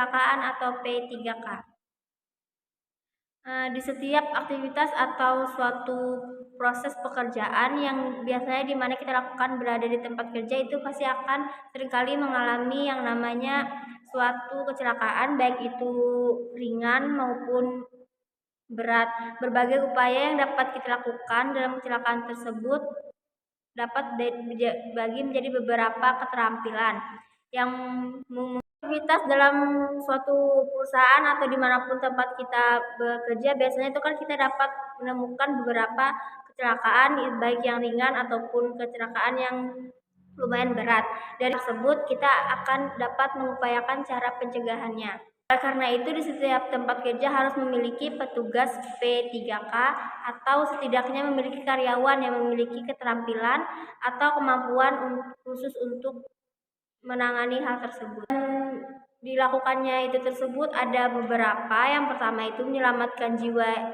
kecelakaan atau P3K. Di setiap aktivitas atau suatu proses pekerjaan yang biasanya di mana kita lakukan berada di tempat kerja itu pasti akan seringkali mengalami yang namanya suatu kecelakaan, baik itu ringan maupun berat. Berbagai upaya yang dapat kita lakukan dalam kecelakaan tersebut dapat dibagi menjadi beberapa keterampilan yang aktivitas dalam suatu perusahaan atau dimanapun tempat kita bekerja. Biasanya itu kan kita dapat menemukan beberapa kecelakaan baik yang ringan ataupun kecelakaan yang lumayan berat. Dari tersebut kita akan dapat mengupayakan cara pencegahannya. Karena itu di setiap tempat kerja harus memiliki petugas P3K atau setidaknya memiliki karyawan yang memiliki keterampilan atau kemampuan khusus untuk menangani hal tersebut. Dilakukannya itu tersebut ada beberapa. Yang pertama itu menyelamatkan jiwa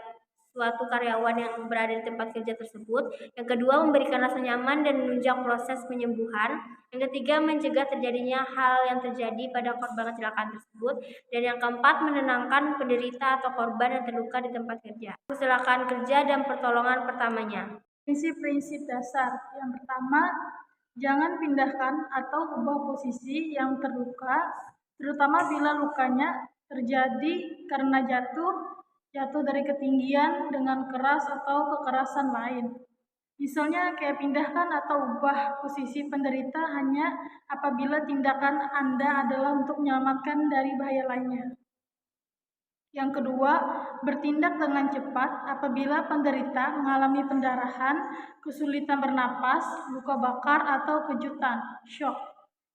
suatu karyawan yang berada di tempat kerja tersebut. Yang kedua, memberikan rasa nyaman dan menunjang proses penyembuhan. Yang ketiga, mencegah terjadinya hal yang terjadi pada korban kecelakaan tersebut. Dan yang keempat, menenangkan penderita atau korban yang terluka di tempat kerja. Kecelakaan kerja dan pertolongan pertamanya. Prinsip-prinsip dasar. Yang pertama, jangan pindahkan atau ubah posisi yang terluka, terutama bila lukanya terjadi karena jatuh dari ketinggian dengan keras atau kekerasan lain. Misalnya kayak pindahkan atau ubah posisi penderita hanya apabila tindakan Anda adalah untuk menyelamatkan dari bahaya lainnya. Yang kedua, bertindak dengan cepat apabila penderita mengalami pendarahan, kesulitan bernapas, luka bakar, atau kejutan, shock.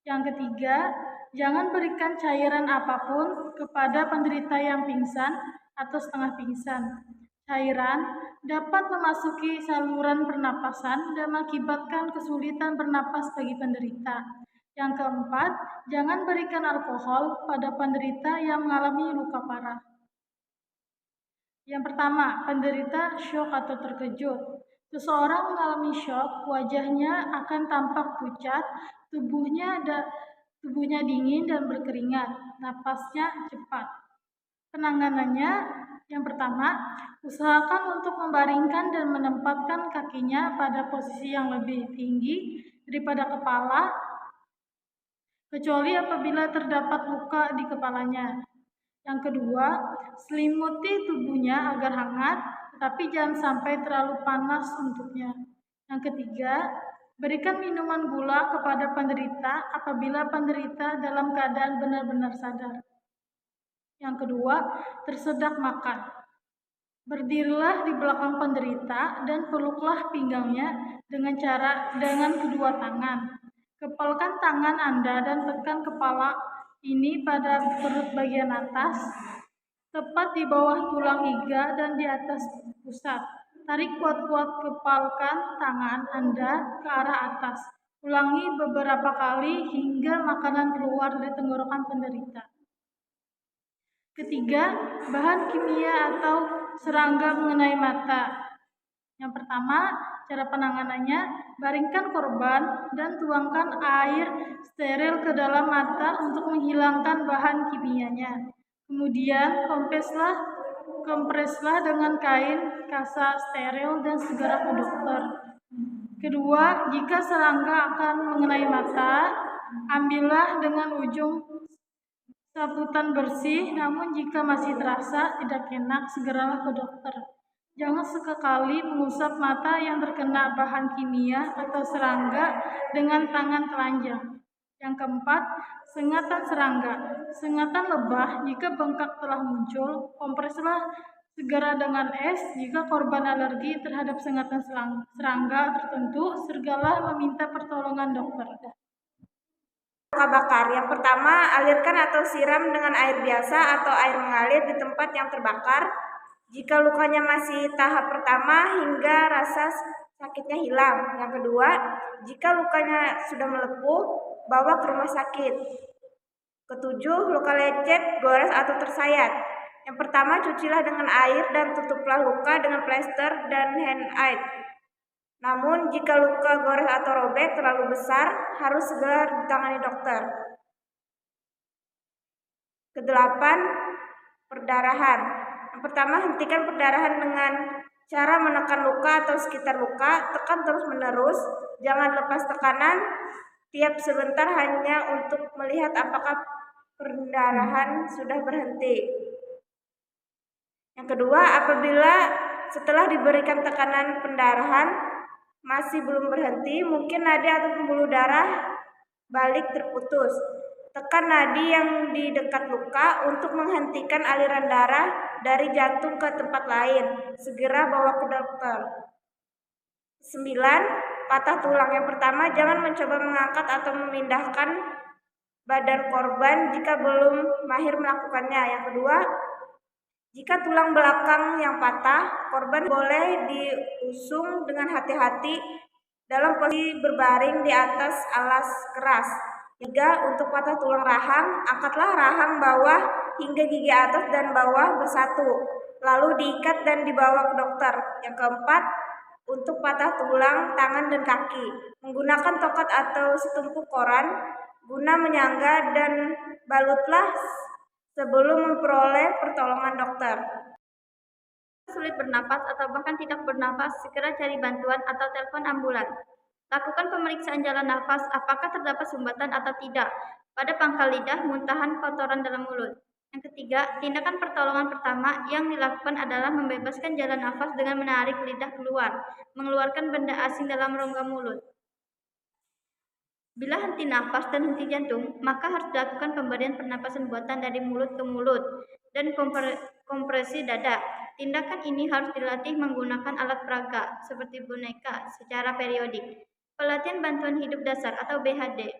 Yang ketiga, jangan berikan cairan apapun kepada penderita yang pingsan atau setengah pingsan. Cairan dapat memasuki saluran pernapasan dan mengakibatkan kesulitan bernapas bagi penderita. Yang keempat, jangan berikan alkohol pada penderita yang mengalami luka parah. Yang pertama, penderita syok atau terkejut. Seseorang mengalami syok, wajahnya akan tampak pucat, tubuhnya dingin dan berkeringat, napasnya cepat. Penanganannya, yang pertama, usahakan untuk membaringkan dan menempatkan kakinya pada posisi yang lebih tinggi daripada kepala, kecuali apabila terdapat luka di kepalanya. Yang kedua, selimuti tubuhnya agar hangat, tetapi jangan sampai terlalu panas untuknya. Yang ketiga, berikan minuman gula kepada penderita apabila penderita dalam keadaan benar-benar sadar. Yang kedua, tersedak makan. Berdirilah di belakang penderita dan peluklah pinggangnya dengan kedua tangan. Kepalkan tangan Anda dan tekan kepala ini pada perut bagian atas, tepat di bawah tulang iga dan di atas pusat. Tarik kuat-kuat, kepalkan tangan Anda ke arah atas. Ulangi beberapa kali hingga makanan keluar dari tenggorokan penderita. Ketiga, bahan kimia atau serangga mengenai mata. Yang pertama, cara penanganannya, baringkan korban dan tuangkan air steril ke dalam mata untuk menghilangkan bahan kimianya. Kemudian, kompreslah dengan kain kasa steril dan segera ke dokter. Kedua, jika serangga akan mengenai mata, ambillah dengan ujung saputan bersih, namun jika masih terasa tidak enak, segeralah ke dokter. Jangan sekali mengusap mata yang terkena bahan kimia atau serangga dengan tangan telanjang. Yang keempat, sengatan serangga. Sengatan lebah jika bengkak telah muncul, kompreslah segera dengan es. Jika korban alergi terhadap sengatan serangga tertentu, segeralah meminta pertolongan dokter. Luka bakar. Yang pertama, alirkan atau siram dengan air biasa atau air mengalir di tempat yang terbakar. Jika lukanya masih tahap pertama hingga rasa sakitnya hilang. Yang kedua, jika lukanya sudah melepuh, bawa ke rumah sakit. Ketujuh, luka lecet, gores atau tersayat. Yang pertama, cucilah dengan air dan tutuplah luka dengan plester dan hand aid. Namun, jika luka gores atau robek terlalu besar, harus segera ditangani dokter. Kedelapan, perdarahan. Yang pertama, hentikan perdarahan dengan cara menekan luka atau sekitar luka, tekan terus-menerus, jangan lepas tekanan tiap sebentar hanya untuk melihat apakah perdarahan sudah berhenti. Yang kedua, apabila setelah diberikan tekanan pendarahan masih belum berhenti, mungkin nadi atau pembuluh darah balik terputus. Tekan nadi yang di dekat luka untuk menghentikan aliran darah dari jantung ke tempat lain. Segera bawa ke dokter. 9. Patah tulang. Yang pertama, jangan mencoba mengangkat atau memindahkan badan korban jika belum mahir melakukannya. Yang kedua, jika tulang belakang yang patah, korban boleh diusung dengan hati-hati dalam posisi berbaring di atas alas keras. 3. Untuk patah tulang rahang, angkatlah rahang bawah hingga gigi atas dan bawah bersatu, lalu diikat dan dibawa ke dokter. Yang keempat, untuk patah tulang tangan dan kaki, menggunakan tokat atau setumpuk koran guna menyangga dan balutlah sebelum memperoleh pertolongan dokter. Sulit bernapas atau bahkan tidak bernapas, segera cari bantuan atau telepon ambulans. Lakukan pemeriksaan jalan nafas, apakah terdapat sumbatan atau tidak pada pangkal lidah, muntahan, kotoran dalam mulut. Yang ketiga, tindakan pertolongan pertama yang dilakukan adalah membebaskan jalan nafas dengan menarik lidah keluar, mengeluarkan benda asing dalam rongga mulut. Bila henti nafas dan henti jantung, maka harus dilakukan pemberian pernapasan buatan dari mulut ke mulut dan kompresi dada. Tindakan ini harus dilatih menggunakan alat peraga seperti boneka secara periodik. Pelatihan bantuan hidup dasar atau BHD.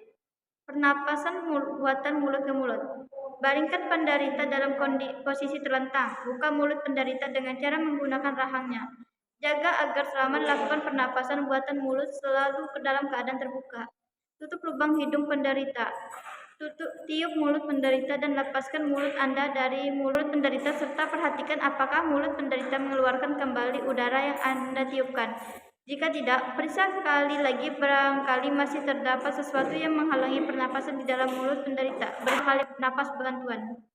Pernapasan buatan mulut ke mulut. Baringkan penderita dalam posisi terlentang. Buka mulut penderita dengan cara menggunakan rahangnya. Jaga agar selama melakukan pernapasan buatan mulut selalu ke dalam keadaan terbuka. Tutup lubang hidung penderita. Tiup mulut penderita dan lepaskan mulut Anda dari mulut penderita serta perhatikan apakah mulut penderita mengeluarkan kembali udara yang Anda tiupkan. Jika tidak, periksa sekali lagi, barangkali masih terdapat sesuatu yang menghalangi pernapasan di dalam mulut penderita. Beri napas bantuan.